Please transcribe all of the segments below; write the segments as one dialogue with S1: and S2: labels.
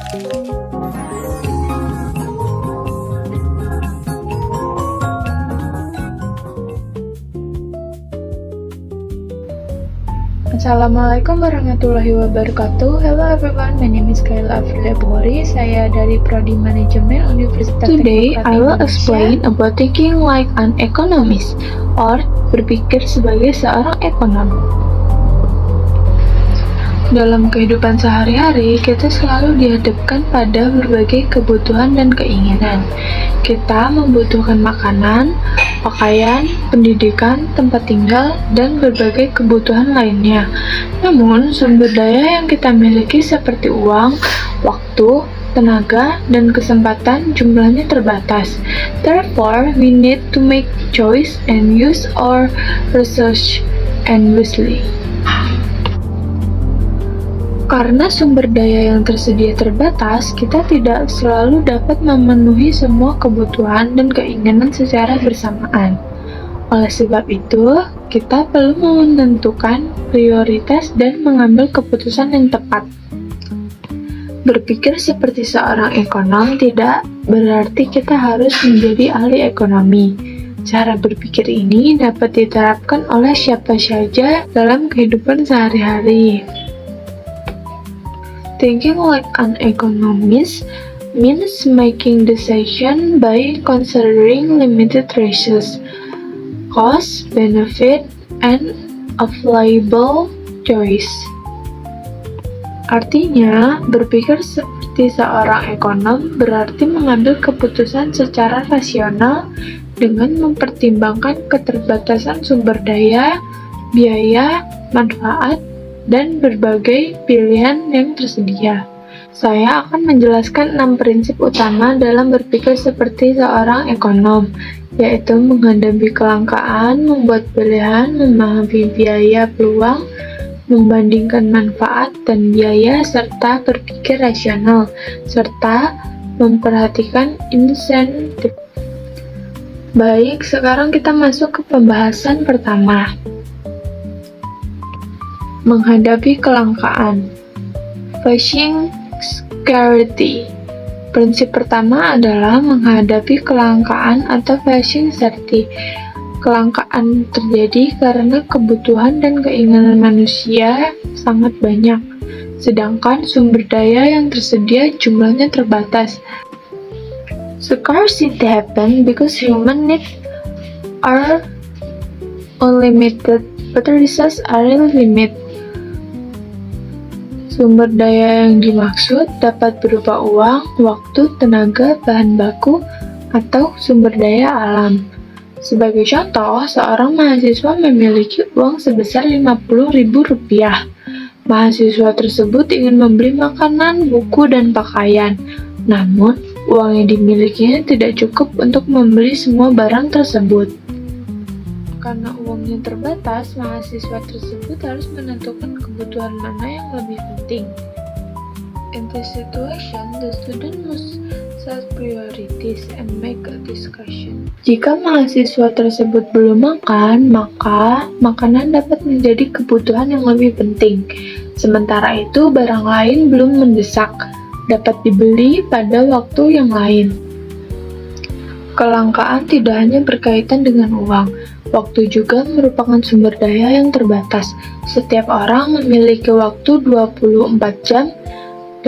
S1: Assalamualaikum warahmatullahi wabarakatuh. Hello everyone, my name is Kayla Afrilia Bukhari. Saya dari Prodi Manajemen Universitas
S2: Today,
S1: Teknokrati
S2: I will
S1: Indonesia.
S2: explain about thinking like an economist or berpikir sebagai seorang ekonom. Dalam kehidupan sehari-hari, kita selalu dihadapkan pada berbagai kebutuhan dan keinginan. Kita membutuhkan makanan, pakaian, pendidikan, tempat tinggal, dan berbagai kebutuhan lainnya. Namun, sumber daya yang kita miliki seperti uang, waktu, tenaga, dan kesempatan jumlahnya terbatas. Therefore, we need to make choice and use our resources wisely. Karena sumber daya yang tersedia terbatas, kita tidak selalu dapat memenuhi semua kebutuhan dan keinginan secara bersamaan. Oleh sebab itu, kita perlu menentukan prioritas dan mengambil keputusan yang tepat. Berpikir seperti seorang ekonom tidak berarti kita harus menjadi ahli ekonomi. Cara berpikir ini dapat diterapkan oleh siapa saja dalam kehidupan sehari-hari. Thinking like an economist means making decisions by considering limited resources, cost, benefit, and available choice. Artinya, berpikir seperti seorang ekonom berarti mengambil keputusan secara rasional dengan mempertimbangkan keterbatasan sumber daya, biaya, manfaat, dan berbagai pilihan yang tersedia. Saya akan menjelaskan 6 prinsip utama dalam berpikir seperti seorang ekonom, yaitu menghadapi kelangkaan, membuat pilihan, memahami biaya peluang, membandingkan manfaat dan biaya, serta berpikir rasional, serta memperhatikan insentif. Baik, sekarang kita masuk ke pembahasan pertama. Menghadapi kelangkaan. Facing scarcity. Prinsip pertama adalah menghadapi kelangkaan atau facing scarcity. Kelangkaan terjadi karena kebutuhan dan keinginan manusia sangat banyak, sedangkan sumber daya yang tersedia jumlahnya terbatas. Scarcity happens because human needs are unlimited, but resources are limited. Sumber daya yang dimaksud dapat berupa uang, waktu, tenaga, bahan baku, atau sumber daya alam. Sebagai contoh, seorang mahasiswa memiliki uang sebesar Rp50.000. Mahasiswa tersebut ingin membeli makanan, buku, dan pakaian. Namun, uang yang dimilikinya tidak cukup untuk membeli semua barang tersebut. Karena uangnya terbatas, mahasiswa tersebut harus menentukan kebutuhan mana yang lebih penting. In this situation, the student must set priorities and make a discussion. Jika mahasiswa tersebut belum makan, maka makanan dapat menjadi kebutuhan yang lebih penting. Sementara itu, barang lain belum mendesak, dapat dibeli pada waktu yang lain. Kelangkaan tidak hanya berkaitan dengan uang. Waktu juga merupakan sumber daya yang terbatas. Setiap orang memiliki waktu 24 jam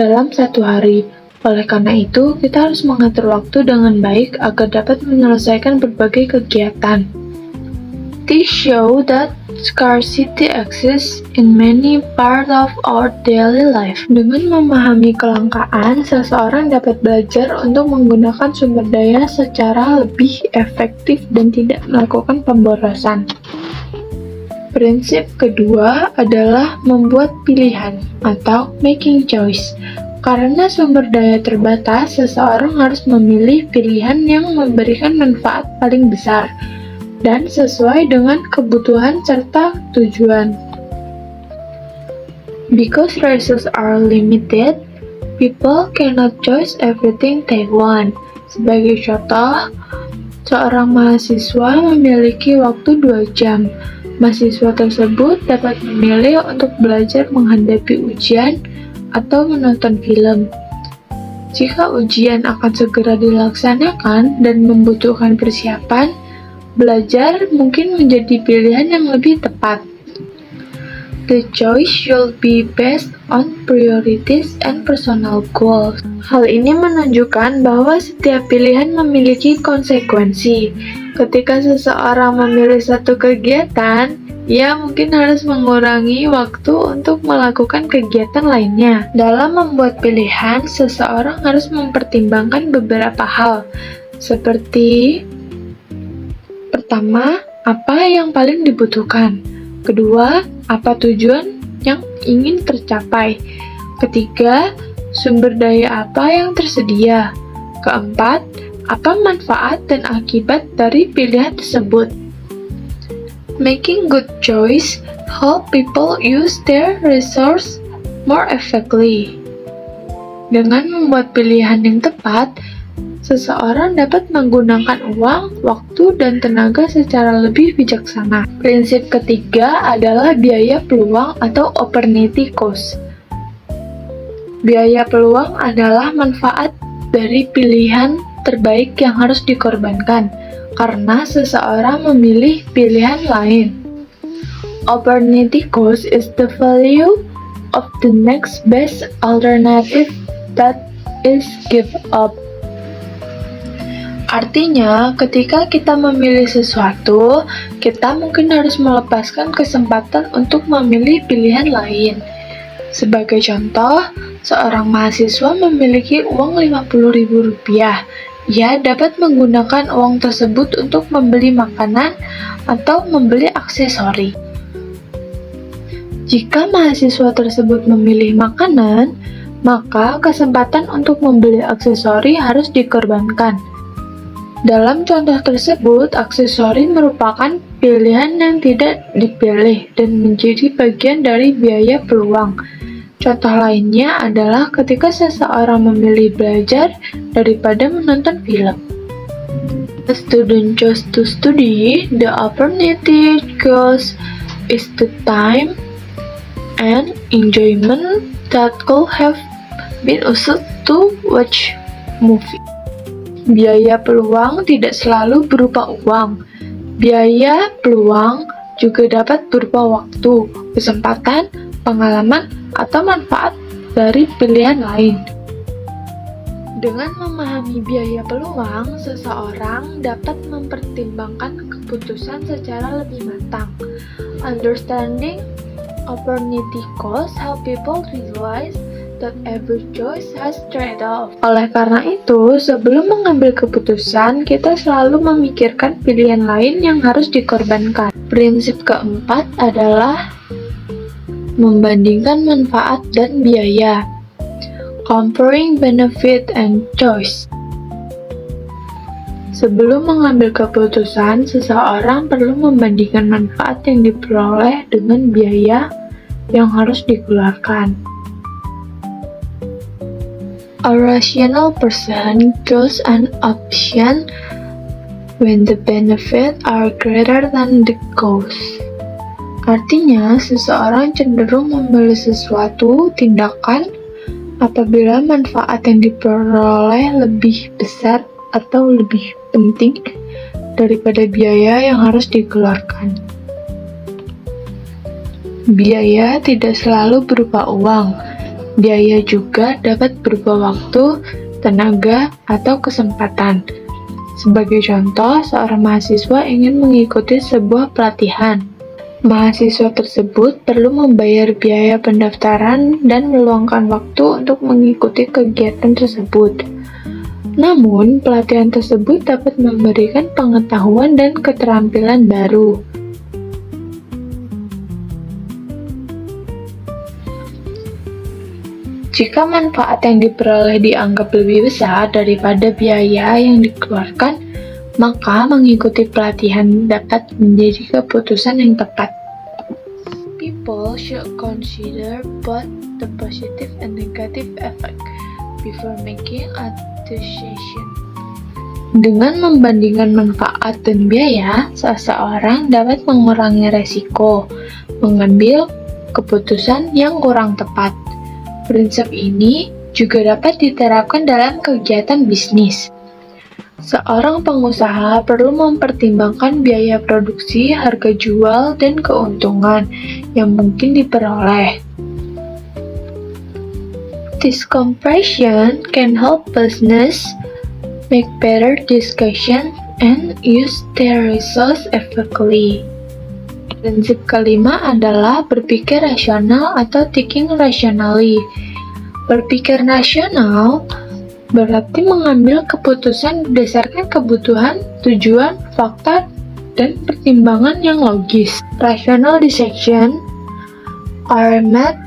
S2: dalam satu hari. Oleh karena itu, kita harus mengatur waktu dengan baik agar dapat menyelesaikan berbagai kegiatan. This show that scarcity exists in many parts of our daily life. Dengan memahami kelangkaan, seseorang dapat belajar untuk menggunakan sumber daya secara lebih efektif dan tidak melakukan pemborosan. Prinsip kedua adalah membuat pilihan atau making choice. Karena sumber daya terbatas, seseorang harus memilih pilihan yang memberikan manfaat paling besar dan sesuai dengan kebutuhan serta tujuan. Because resources are limited, people cannot choose everything they want. Sebagai contoh, seorang mahasiswa memiliki waktu 2 jam. Mahasiswa tersebut dapat memilih untuk belajar menghadapi ujian atau menonton film. Jika ujian akan segera dilaksanakan dan membutuhkan persiapan, belajar mungkin menjadi pilihan yang lebih tepat. The choice should be based on priorities and personal goals. Hal ini menunjukkan bahwa setiap pilihan memiliki konsekuensi. Ketika seseorang memilih satu kegiatan, ia mungkin harus mengurangi waktu untuk melakukan kegiatan lainnya. Dalam membuat pilihan, seseorang harus mempertimbangkan beberapa hal, seperti pertama, apa yang paling dibutuhkan. Kedua, apa tujuan yang ingin tercapai. Ketiga, sumber daya apa yang tersedia. Keempat, apa manfaat dan akibat dari pilihan tersebut. Making good choice help people use their resource more effectively. Dengan membuat pilihan yang tepat, seseorang dapat menggunakan uang, waktu, dan tenaga secara lebih bijaksana. Prinsip ketiga adalah biaya peluang atau opportunity cost. Biaya peluang adalah manfaat dari pilihan terbaik yang harus dikorbankan karena seseorang memilih pilihan lain. Opportunity cost is the value of the next best alternative that is give up. Artinya, ketika kita memilih sesuatu, kita mungkin harus melepaskan kesempatan untuk memilih pilihan lain. Sebagai contoh, seorang mahasiswa memiliki uang Rp50.000. Ia dapat menggunakan uang tersebut untuk membeli makanan atau membeli aksesori. Jika mahasiswa tersebut memilih makanan, maka kesempatan untuk membeli aksesori harus dikorbankan. Dalam contoh tersebut, aksesori merupakan pilihan yang tidak dipilih dan menjadi bagian dari biaya peluang. Contoh lainnya adalah ketika seseorang memilih belajar daripada menonton film. A student chose to study, the opportunity cost is the time and enjoyment that could have been used to watch movie. Biaya peluang tidak selalu berupa uang. Biaya peluang juga dapat berupa waktu, kesempatan, pengalaman, atau manfaat dari pilihan lain. Dengan memahami biaya peluang, seseorang dapat mempertimbangkan keputusan secara lebih matang. Understanding opportunity cost help people realize that every choice has trade-off. Oleh karena itu, sebelum mengambil keputusan, kita selalu memikirkan pilihan lain yang harus dikorbankan. Prinsip keempat adalah membandingkan manfaat dan biaya. Comparing benefit and choice. Sebelum mengambil keputusan, seseorang perlu membandingkan manfaat yang diperoleh dengan biaya yang harus dikeluarkan. A rational person chooses an option when the benefits are greater than the cost. Artinya, seseorang cenderung memilih sesuatu tindakan apabila manfaat yang diperoleh lebih besar atau lebih penting daripada biaya yang harus dikeluarkan. Biaya tidak selalu berupa uang. Biaya juga dapat berupa waktu, tenaga, atau kesempatan. Sebagai contoh, seorang mahasiswa ingin mengikuti sebuah pelatihan. Mahasiswa tersebut perlu membayar biaya pendaftaran dan meluangkan waktu untuk mengikuti kegiatan tersebut. Namun, pelatihan tersebut dapat memberikan pengetahuan dan keterampilan baru. Jika manfaat yang diperoleh dianggap lebih besar daripada biaya yang dikeluarkan, maka mengikuti pelatihan dapat menjadi keputusan yang tepat. People should consider both the positive and negative effect before making a decision. Dengan membandingkan manfaat dan biaya, seseorang dapat mengurangi resiko, mengambil keputusan yang kurang tepat. Prinsip ini juga dapat diterapkan dalam kegiatan bisnis. Seorang pengusaha perlu mempertimbangkan biaya produksi, harga jual, dan keuntungan yang mungkin diperoleh. This comparison can help business make better discussion and use their resource effectively. Prinsip kelima adalah berpikir rasional atau thinking rationally. Berpikir rasional berarti mengambil keputusan berdasarkan kebutuhan, tujuan, fakta, dan pertimbangan yang logis. Rational decisions are made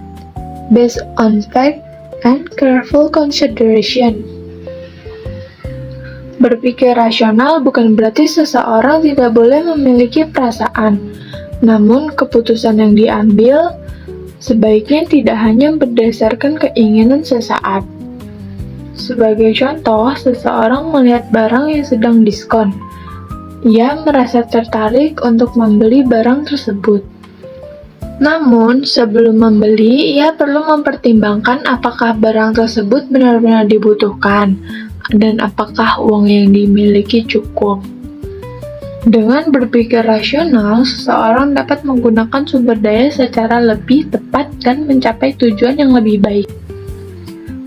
S2: based on fact and careful consideration. Berpikir rasional bukan berarti seseorang tidak boleh memiliki perasaan, namun keputusan yang diambil sebaiknya tidak hanya berdasarkan keinginan sesaat. Sebagai contoh, seseorang melihat barang yang sedang diskon. Ia merasa tertarik untuk membeli barang tersebut. Namun, sebelum membeli, ia perlu mempertimbangkan apakah barang tersebut benar-benar dibutuhkan dan apakah uang yang dimiliki cukup. Dengan berpikir rasional, seseorang dapat menggunakan sumber daya secara lebih tepat dan mencapai tujuan yang lebih baik.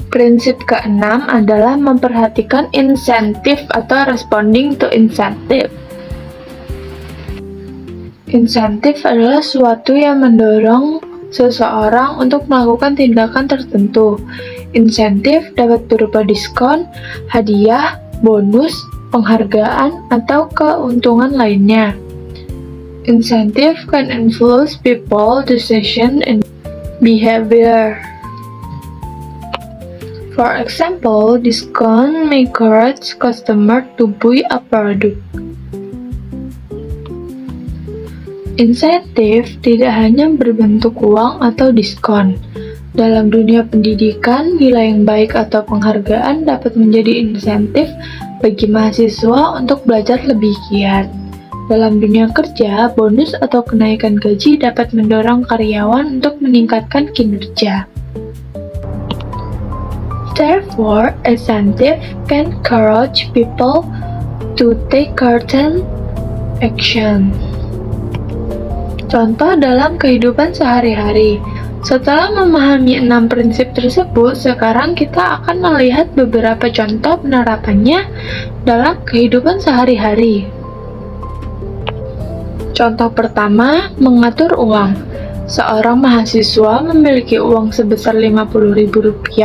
S2: Prinsip keenam adalah memperhatikan insentif atau responding to incentive. Insentif adalah sesuatu yang mendorong seseorang untuk melakukan tindakan tertentu. Insentif dapat berupa diskon, hadiah, bonus, penghargaan, atau keuntungan lainnya. Incentive can influence people, decision, and behavior. For example, discount may encourage customers to buy a product. Insentif tidak hanya berbentuk uang atau diskon. Dalam dunia pendidikan, nilai yang baik atau penghargaan dapat menjadi insentif bagi mahasiswa untuk belajar lebih giat. Dalam dunia kerja, bonus atau kenaikan gaji dapat mendorong karyawan untuk meningkatkan kinerja. Therefore, incentive can encourage people to take certain action. Contoh dalam kehidupan sehari-hari. Setelah memahami 6 prinsip tersebut, sekarang kita akan melihat beberapa contoh penerapannya dalam kehidupan sehari-hari. Contoh pertama, mengatur uang. Seorang mahasiswa memiliki uang sebesar Rp50.000.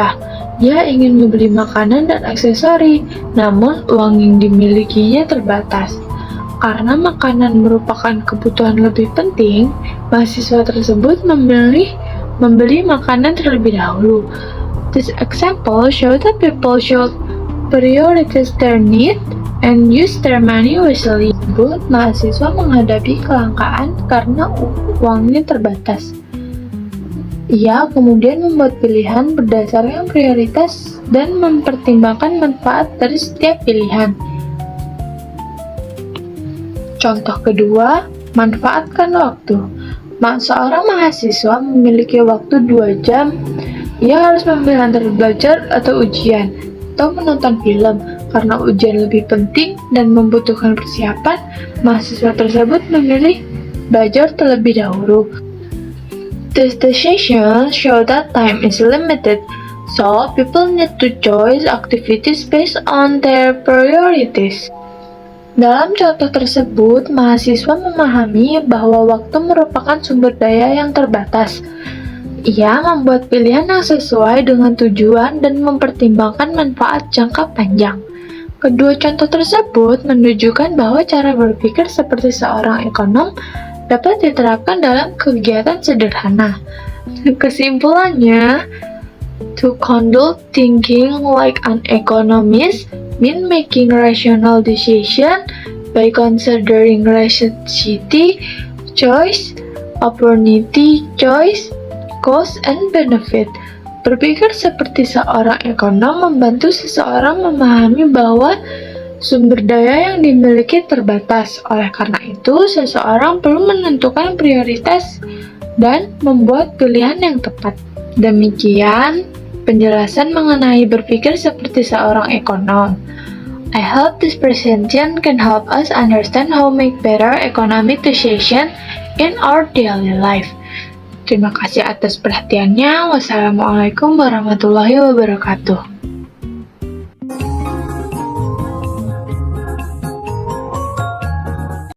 S2: Dia ingin membeli makanan dan aksesori, namun uang yang dimilikinya terbatas. Karena makanan merupakan kebutuhan lebih penting, mahasiswa tersebut membeli makanan terlebih dahulu. This example shows that people should prioritize their need and use their money wisely. Mahasiswa menghadapi kelangkaan karena uangnya terbatas. Ia kemudian membuat pilihan berdasarkan prioritas dan mempertimbangkan manfaat dari setiap pilihan. Contoh kedua, manfaatkan waktu. Seorang mahasiswa memiliki waktu 2 jam. Ia harus memilih antara belajar atau ujian, atau menonton film. Karena ujian lebih penting dan membutuhkan persiapan, mahasiswa tersebut memilih belajar terlebih dahulu. This decision shows that time is limited, so people need to choose activities based on their priorities. Dalam contoh tersebut, mahasiswa memahami bahwa waktu merupakan sumber daya yang terbatas. Ia membuat pilihan yang sesuai dengan tujuan dan mempertimbangkan manfaat jangka panjang. Kedua contoh tersebut menunjukkan bahwa cara berpikir seperti seorang ekonom dapat diterapkan dalam kegiatan sederhana. Kesimpulannya, to conduct thinking like an economist means making rational decision by considering necessity, choice, opportunity, choice, cost, and benefit. Berpikir seperti seorang ekonom membantu seseorang memahami bahwa sumber daya yang dimiliki terbatas. Oleh karena itu, seseorang perlu menentukan prioritas dan membuat pilihan yang tepat. Demikian
S1: penjelasan mengenai berpikir seperti seorang ekonom. I hope this presentation can help us understand how make better economic decision in our daily life. Terima kasih atas perhatiannya. Wassalamualaikum warahmatullahi wabarakatuh.